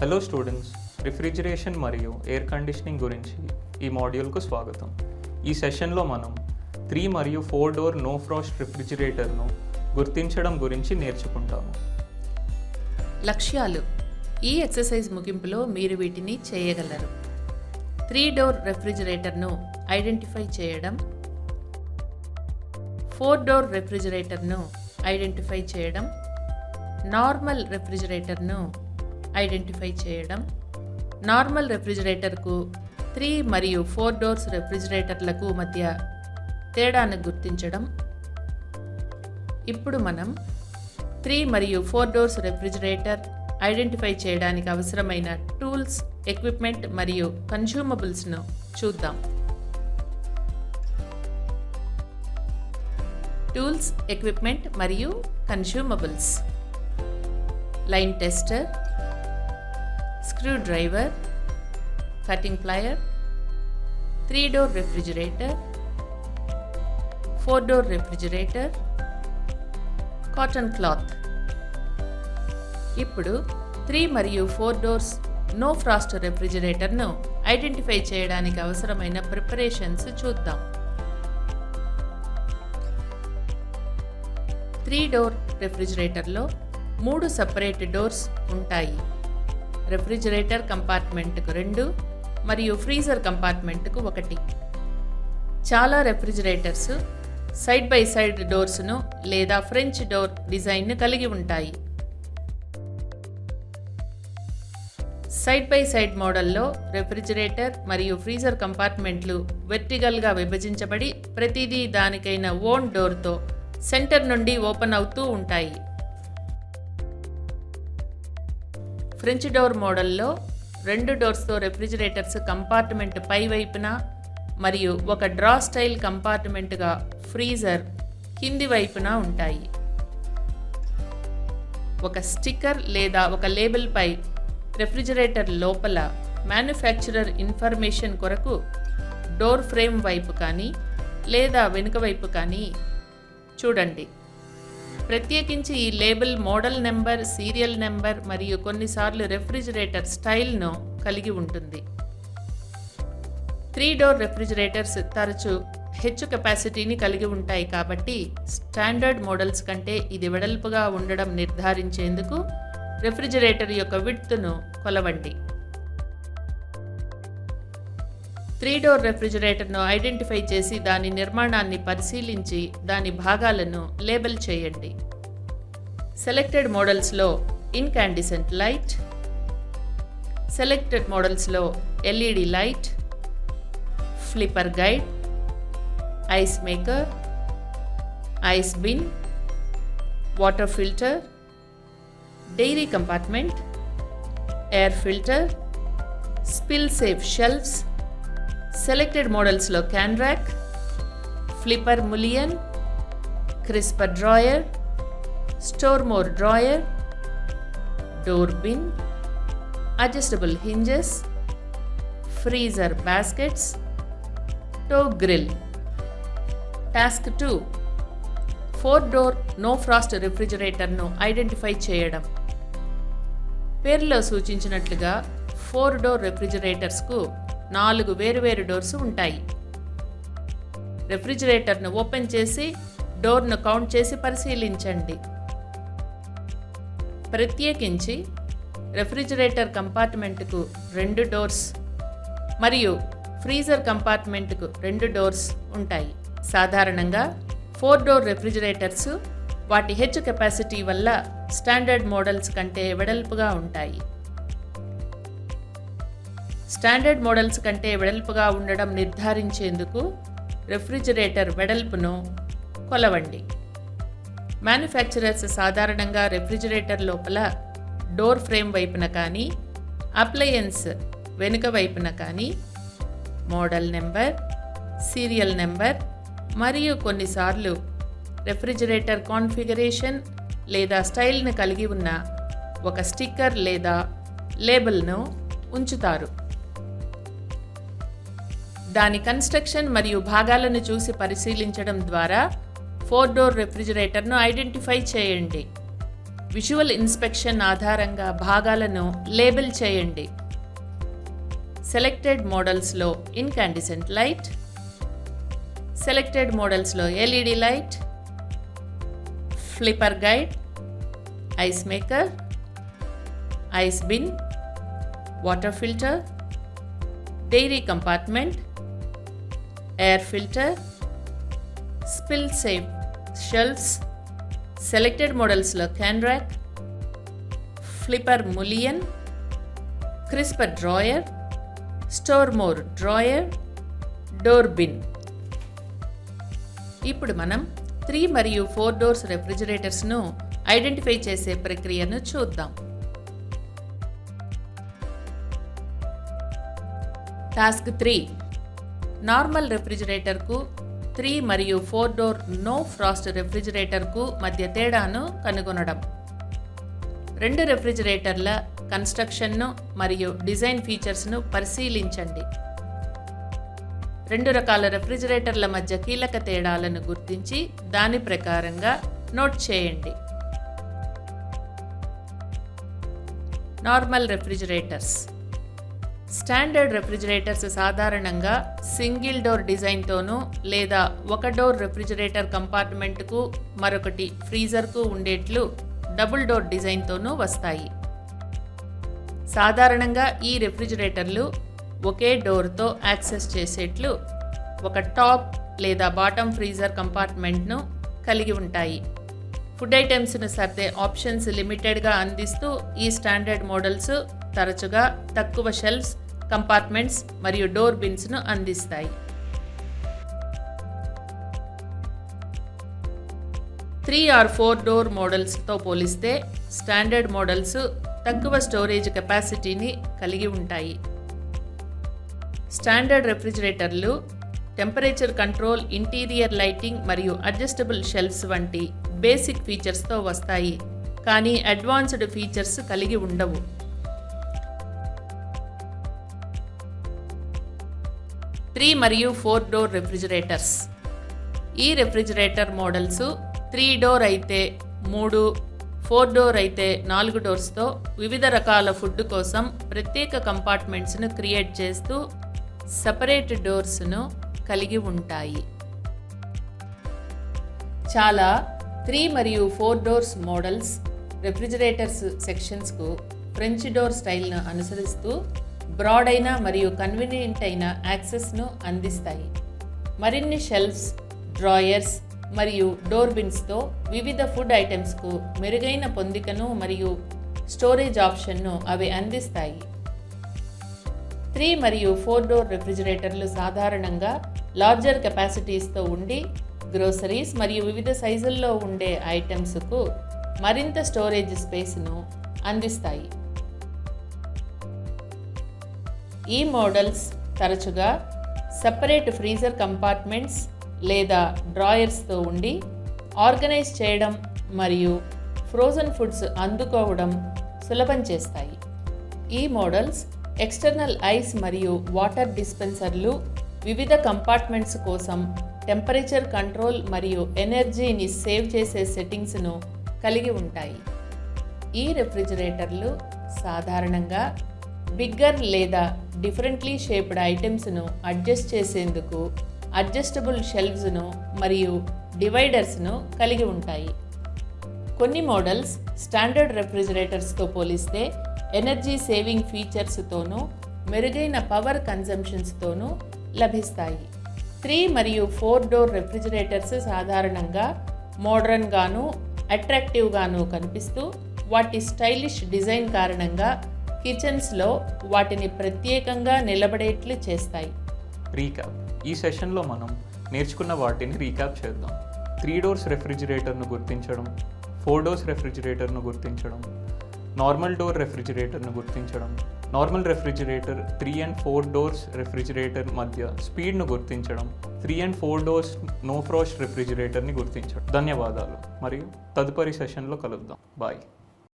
Hello students, refrigeration మరియు air conditioning గురించి ఈ మాడ్యూల్కు స్వాగతం. ఈ సెషన్లో మనం 3 మరియు 4 డోర్ నో ఫ్రాస్ట్ రిఫ్రిజిరేటర్ను గుర్తించడం గురించి నేర్చుకుంటాము. లక్ష్యాలు. ఈ ఎక్సర్సైజ్ ముగింపులో మీరు వీటిని చేయగలరు. 3 డోర్ రెఫ్రిజిరేటర్ను ఐడెంటిఫై చేయడం, 4 డోర్ రెఫ్రిజిరేటర్ను ఐడెంటిఫై చేయడం, నార్మల్ రెఫ్రిజిరేటర్ను ఐడెంటిఫై చేయడం, నార్మల్ రెఫ్రిజిరేటర్కు 3 మరియు 4 డోర్స్ రెఫ్రిజిరేటర్లకు మధ్య తేడాను గుర్తించడం. ఇప్పుడు మనం 3 మరియు 4 డోర్స్ రెఫ్రిజిరేటర్ ఐడెంటిఫై చేయడానికి అవసరమైన టూల్స్, ఎక్విప్మెంట్ మరియు కన్స్యూమబుల్స్ను చూద్దాం. టూల్స్, ఎక్విప్మెంట్ మరియు consumables: line tester, screwdriver, cutting plier, 3 door refrigerator, 4 door refrigerator, cotton cloth. ఇప్పుడు 3 మరియు 4 డోర్స్ నో ఫ్రాస్ట్ రెఫ్రిజిరేటర్ను ఐడెంటిఫై చేయడానికి అవసరమైన ప్రిపరేషన్స్ చూద్దాం. 3 డోర్ రెఫ్రిజిరేటర్లో 3 సపరేట్ డోర్స్ ఉంటాయి. రెఫ్రిజిరేటర్ కంపార్ట్మెంట్కు 2 మరియు ఫ్రీజర్ కంపార్ట్మెంట్కు 1. చాలా రెఫ్రిజిరేటర్స్ సైడ్ బై సైడ్ డోర్స్ను లేదా ఫ్రెంచ్ డోర్ డిజైన్ను కలిగి ఉంటాయి. సైడ్ బై సైడ్ మోడల్లో రెఫ్రిజిరేటర్ మరియు ఫ్రీజర్ కంపార్ట్మెంట్లు వెర్టికల్గా విభజించబడి ప్రతిదీ దానికైన ఓన్ డోర్తో సెంటర్ నుండి ఓపెన్ అవుతూ ఉంటాయి. ఫ్రెంచ్ డోర్ మోడల్లో 2 డోర్స్తో రెఫ్రిజిరేటర్స్ కంపార్ట్మెంట్ పై వైపున మరియు ఒక డ్రా స్టైల్ కంపార్ట్మెంట్గా ఫ్రీజర్ కింది వైపున ఉంటాయి. ఒక స్టిక్కర్ లేదా ఒక లేబుల్ పై రెఫ్రిజిరేటర్ లోపల మ్యానుఫ్యాక్చరర్ ఇన్ఫర్మేషన్ కొరకు డోర్ ఫ్రేమ్ వైపు కానీ లేదా వెనుక వైపు కానీ చూడండి. ప్రత్యేకించి ఈ label model number, serial number మరియు కొన్నిసార్లు రెఫ్రిజిరేటర్ స్టైల్ను కలిగి ఉంటుంది. 3 డోర్ రెఫ్రిజిరేటర్స్ తరచూ హెచ్చు కెపాసిటీని కలిగి ఉంటాయి కాబట్టి స్టాండర్డ్ మోడల్స్ కంటే ఇది వెడల్పుగా ఉండడం నిర్ధారించేందుకు రెఫ్రిజిరేటర్ యొక్క విడ్త్ను కొలవండి. 3 డోర్ రెఫ్రిజిరేటర్ను ఐడెంటిఫై చేసి దాని నిర్మాణాన్ని పరిశీలించి దాని భాగాలను లేబుల్ చేయండి. సెలెక్టెడ్ మోడల్స్లో ఇన్కాండిసెంట్ లైట్, సెలెక్టెడ్ మోడల్స్లో LED light, flipper guide, ice maker, ice bin, water filter, dairy compartment, air filter, spill safe shelves, selected మోడల్స్లో can rack, flipper mullion, crisper drawer, store more drawer, door bin, adjustable hinges, freezer baskets, toe grille. Task 2: 4 door no frost రిఫ్రిజిరేటర్ను identify చేయడం. పేరులో సూచించినట్లుగా 4 door రెఫ్రిజిరేటర్స్కు 4 వేరువేరు doors ఉంటాయి. రెఫ్రిజిరేటర్ను open చేసి డోర్ను count చేసి పరిశీలించండి. ప్రత్యేకించి రెఫ్రిజిరేటర్ కంపార్ట్మెంట్కు 2 డోర్స్ మరియు ఫ్రీజర్ కంపార్ట్మెంట్కు 2 డోర్స్ ఉంటాయి. సాధారణంగా 4 డోర్ రెఫ్రిజిరేటర్స్ వాటి హెచ్చు కెపాసిటీ వల్ల స్టాండర్డ్ మోడల్స్ కంటే వెడల్పుగా ఉంటాయి. స్టాండర్డ్ మోడల్స్ కంటే వెడల్పుగా ఉండడం నిర్ధారించేందుకు రెఫ్రిజిరేటర్ వెడల్పును కొలవండి. మ్యానుఫ్యాక్చరర్స్ సాధారణంగా రెఫ్రిజిరేటర్ లోపల డోర్ ఫ్రేమ్ వైపున కానీ అప్లయన్స్ వెనుక వైపున కానీ మోడల్ నెంబర్, సీరియల్ నెంబర్ మరియు కొన్నిసార్లు రెఫ్రిజిరేటర్ కాన్ఫిగరేషన్ లేదా స్టైల్ను కలిగి ఉన్న ఒక స్టిక్కర్ లేదా లేబుల్ను ఉంచుతారు. దాని కన్స్ట్రక్షన్ మరియు భాగాలను చూసి పరిశీలించడం ద్వారా 4 డోర్ రెఫ్రిజిరేటర్ను ఐడెంటిఫై చేయండి. విజువల్ ఇన్స్పెక్షన్ ఆధారంగా భాగాలను లేబుల్ చేయండి. సెలెక్టెడ్ మోడల్స్లో ఇన్కాండిసెంట్ లైట్, సెలెక్టెడ్ మోడల్స్లో LED light, flipper guide, ice maker, ice bin, water filter, dairy compartment, air filter, spill safe shelves, selected మోడల్స్లో can rack, flipper mullion, crisper drawer, store more drawer, door bin. ఇప్పుడు మనం 3 మరియు 4 doors రెఫ్రిజిరేటర్స్ను identify చేసే ప్రక్రియను చూద్దాం. Task 3. Normal రెఫ్రిజిరేటర్కు 3 మరియు 4 door no Frost రెఫ్రిజిరేటర్కు మధ్య తేడాను కనుగొనడం. 2 రెఫ్రిజిరేటర్ల కన్స్ట్రక్షన్ను మరియు డిజైన్ ఫీచర్స్ను పరిశీలించండి. 2 రకాల రెఫ్రిజిరేటర్ల మధ్య కీలక తేడాలను గుర్తించి దాని ప్రకారంగా నోట్ చేయండి. Normal refrigerators. స్టాండర్డ్ రెఫ్రిజిరేటర్స్ సాధారణంగా సింగిల్ డోర్ డిజైన్తోనూ లేదా ఒక డోర్ రెఫ్రిజిరేటర్ కంపార్ట్మెంట్కు మరొకటి ఫ్రీజర్కు ఉండేట్లు డబుల్ డోర్ డిజైన్తోనూ వస్తాయి. సాధారణంగా ఈ రెఫ్రిజిరేటర్లు ఒకే డోర్తో యాక్సెస్ చేసేట్లు ఒక టాప్ లేదా బాటమ్ ఫ్రీజర్ కంపార్ట్మెంట్ను కలిగి ఉంటాయి. ఫుడ్ ఐటమ్స్ను సర్దే ఆప్షన్స్ లిమిటెడ్గా అందిస్తూ ఈ స్టాండర్డ్ మోడల్స్ తరచుగా తక్కువ షెల్ఫ్స్, కంపార్ట్మెంట్స్ మరియు డోర్ బిన్స్ను అందిస్తాయి. 3 or 4 డోర్ మోడల్స్తో పోలిస్తే స్టాండర్డ్ మోడల్స్ తక్కువ స్టోరేజ్ కెపాసిటీని కలిగి ఉంటాయి. స్టాండర్డ్ రెఫ్రిజిరేటర్లు టెంపరేచర్ కంట్రోల్, ఇంటీరియర్ లైటింగ్ మరియు అడ్జస్టబుల్ షెల్ఫ్స్ వంటి బేసిక్ ఫీచర్స్తో వస్తాయి, కానీ అడ్వాన్స్డ్ ఫీచర్స్ కలిగి ఉండవు. 3 మరియు 4 డోర్ రెఫ్రిజిరేటర్స్. ఈ రెఫ్రిజిరేటర్ మోడల్స్ 3 డోర్ అయితే 3, 4 డోర్ అయితే 4 డోర్స్తో వివిధ రకాల ఫుడ్ కోసం ప్రత్యేక కంపార్ట్మెంట్స్ను క్రియేట్ చేస్తూ సపరేట్ డోర్స్ను కలిగి ఉంటాయి. చాలా 3 మరియు 4 డోర్స్ మోడల్స్ రెఫ్రిజిరేటర్స్ సెక్షన్స్కు ఫ్రెంచ్ డోర్ స్టైల్ను అనుసరిస్తూ బ్రాడ్ అయిన మరియు కన్వీనియంట్ అయిన యాక్సెస్ను అందిస్తాయి. మరిన్ని షెల్ఫ్స్, డ్రాయర్స్ మరియు డోర్ బిన్స్తో వివిధ ఫుడ్ ఐటమ్స్కు మెరుగైన పొందికను మరియు స్టోరేజ్ ఆప్షన్ను అవి అందిస్తాయి. 3 మరియు 4 డోర్ రెఫ్రిజిరేటర్లు సాధారణంగా లార్జర్ కెపాసిటీస్తో ఉండి గ్రోసరీస్ మరియు వివిధ సైజుల్లో ఉండే ఐటమ్స్కు మరింత స్టోరేజ్ స్పేస్ను అందిస్తాయి. ఈ మోడల్స్ తరచుగా సెపరేట్ ఫ్రీజర్ కంపార్ట్మెంట్స్ లేదా డ్రాయర్స్తో ఉండి ఆర్గనైజ్ చేయడం మరియు ఫ్రోజన్ ఫుడ్స్ అందుకోవడం సులభం చేస్తాయి. ఈ మోడల్స్ ఎక్స్టర్నల్ ఐస్ మరియు వాటర్ డిస్పెన్సర్లు, వివిధ కంపార్ట్మెంట్స్ కోసం టెంపరేచర్ కంట్రోల్ మరియు ఎనర్జీని సేవ్ చేసే సెట్టింగ్స్ను కలిగి ఉంటాయి. ఈ రెఫ్రిజిరేటర్లు సాధారణంగా బిగ్గర్ లేదా డిఫరెంట్లీ షేప్డ్ ఐటమ్స్ను అడ్జస్ట్ చేసేందుకు అడ్జస్టబుల్ షెల్ఫ్స్ను మరియు డివైడర్స్ను కలిగి ఉంటాయి. కొన్ని మోడల్స్ స్టాండర్డ్ రెఫ్రిజిరేటర్స్తో పోలిస్తే ఎనర్జీ సేవింగ్ ఫీచర్స్తోనూ మెరుగైన పవర్ కన్జంప్షన్స్తోనూ లభిస్తాయి. 3 మరియు 4 డోర్ రెఫ్రిజిరేటర్స్ సాధారణంగా మోడర్న్గాను అట్రాక్టివ్గాను కనిపిస్తూ వాటి స్టైలిష్ డిజైన్ కారణంగా కిచెన్స్లో వాటిని ప్రత్యేకంగా నిలబడేట్లు చేస్తాయి. రీక్యాప్. ఈ సెషన్లో మనం నేర్చుకున్న వాటిని రీక్యాప్ చేద్దాం. 3 డోర్స్ రెఫ్రిజిరేటర్ను గుర్తించడం, 4 డోర్స్ రెఫ్రిజిరేటర్ను గుర్తించడం, నార్మల్ డోర్ రెఫ్రిజిరేటర్ను గుర్తించడం, normal refrigerator 3 and 4 doors refrigerator మధ్య స్పీడ్ను గుర్తించడం, 3 and 4 డోర్స్ నో ఫ్రాస్ట్ రెఫ్రిజిరేటర్ని గుర్తించడం. ధన్యవాదాలు మరియు తదుపరి సెషన్లో కలుద్దాం. బాయ్.